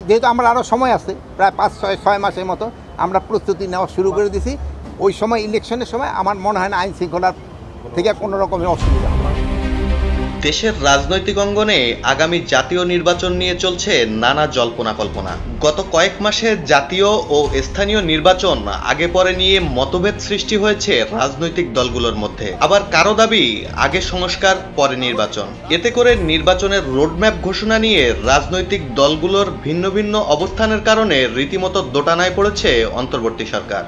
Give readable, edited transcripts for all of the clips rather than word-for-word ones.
যেহেতু আমরা আরও সময় আছে প্রায় 5-6 মাসের মতো আমরা প্রস্তুতি নেওয়া শুরু করে দিয়েছি। ওই সময় ইলেকশনের সময় আমার মনে হয় না আইন শৃঙ্খলার থেকে কোনো রকমের অসুবিধা হবে। দেশের রাজনৈতিক অঙ্গনে আগামী জাতীয় নির্বাচন নিয়ে চলছে নানা জল্পনা কল্পনা। গত কয়েক মাসে জাতীয় ও স্থানীয় নির্বাচন আগে পরে নিয়ে মতভেদ সৃষ্টি হয়েছে রাজনৈতিক দলগুলোর মধ্যে। আবার কারো দাবি আগে সংস্কার পরে নির্বাচন। এতে করে নির্বাচনের রোডম্যাপ ঘোষণা নিয়ে রাজনৈতিক দলগুলোর ভিন্ন ভিন্ন অবস্থানের কারণে রীতিমতো দোটানায় পড়েছে অন্তর্বর্তী সরকার।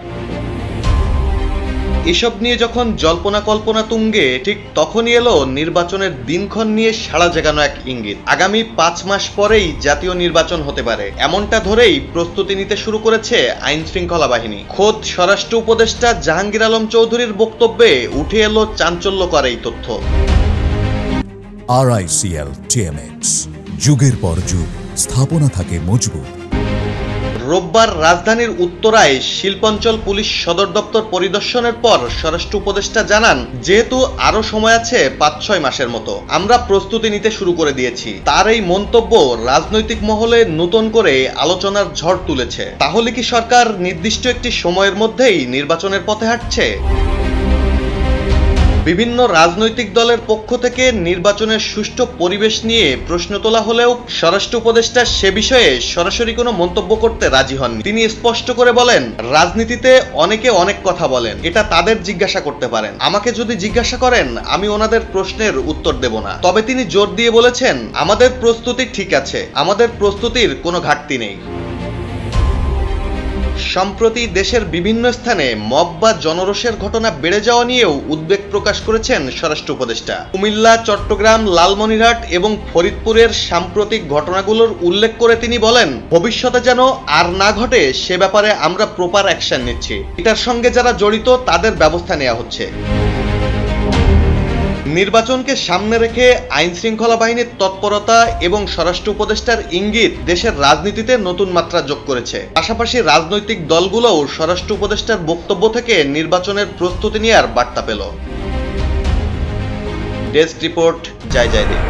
এসব নিয়ে যখন জল্পনা কল্পনা তুঙ্গে, ঠিক তখনই এলো নির্বাচনের দিনক্ষণ নিয়ে সাড়া জাগানো এক ইঙ্গিত। আগামী 5 মাস পরেই জাতীয় নির্বাচন হতে পারে, এমনটা ধরেই প্রস্তুতি নিতে শুরু করেছে আইন শৃঙ্খলা বাহিনী। খোদ স্বরাষ্ট্র উপদেষ্টা জাহাঙ্গীর আলম চৌধুরীর বক্তব্যে উঠে এলো চাঞ্চল্যকর এই তথ্য। RICL TMX, যুগের পর যুগ স্থাপনা থাকে মজবুত। রোববার রাজধানীর উত্তরায় শিল্পাঞ্চল পুলিশ সদর দপ্তর পরিদর্শনের পর স্বরাষ্ট্র উপদেষ্টা জানান, যেহেতু আরো সময় আছে 5-6 মাসের মতো, আমরা প্রস্তুতি নিতে শুরু করে দিয়েছি। তার এই মন্তব্য রাজনৈতিক মহলে নতুন করে আলোচনার ঝড় তুলেছে। তাহলে কি সরকার নির্দিষ্ট একটি সময়ের মধ্যেই নির্বাচনের পথে হাঁটছে? বিভিন্ন রাজনৈতিক দলের পক্ষ থেকে নির্বাচনের সুষ্ঠু পরিবেশ নিয়ে প্রশ্ন তোলা হলেও স্বরাষ্ট্র উপদেষ্টা সে বিষয়ে সরাসরি কোনো মন্তব্য করতে রাজি হননি। তিনি স্পষ্ট করে বলেন, রাজনীতিতে অনেকে অনেক কথা বলেন, এটা তাদের জিজ্ঞাসা করতে পারেন। আমাকে যদি জিজ্ঞাসা করেন, আমি ওনাদের প্রশ্নের উত্তর দেব না। তবে তিনি জোর দিয়ে বলেছেন, আমাদের প্রস্তুতি ঠিক আছে, আমাদের প্রস্তুতির কোনো ঘাটতি নেই। সম্প্রতি দেশের বিভিন্ন স্থানে মব বা জনরোষের ঘটনা বেড়ে যাওয়া নিয়েও উদ্বেগ প্রকাশ করেছেন স্বরাষ্ট্র উপদেষ্টা। কুমিল্লা, চট্টগ্রাম, লালমনিরহাট এবং ফরিদপুরের সাম্প্রতিক ঘটনাগুলোর উল্লেখ করে তিনি বলেন, ভবিষ্যতে যেন আর না ঘটে সে ব্যাপারে আমরা প্রপার অ্যাকশন নিচ্ছি। এটার সঙ্গে যারা জড়িত তাদের ব্যবস্থা নেওয়া হচ্ছে। নির্বাচনকে সামনে রেখে আইন শৃঙ্খলা বাহিনীর তৎপরতা এবং স্বরাষ্ট্র উপদেষ্টার ইঙ্গিত দেশের রাজনীতিতে নতুন মাত্রা যোগ করেছে। পাশাপাশি রাজনৈতিক দলগুলোও স্বরাষ্ট্র উপদেষ্টার বক্তব্য থেকে নির্বাচনের প্রস্তুতি নেওয়ার বার্তা পেল। ডেস্ক রিপোর্ট, জয় জয়দীপ।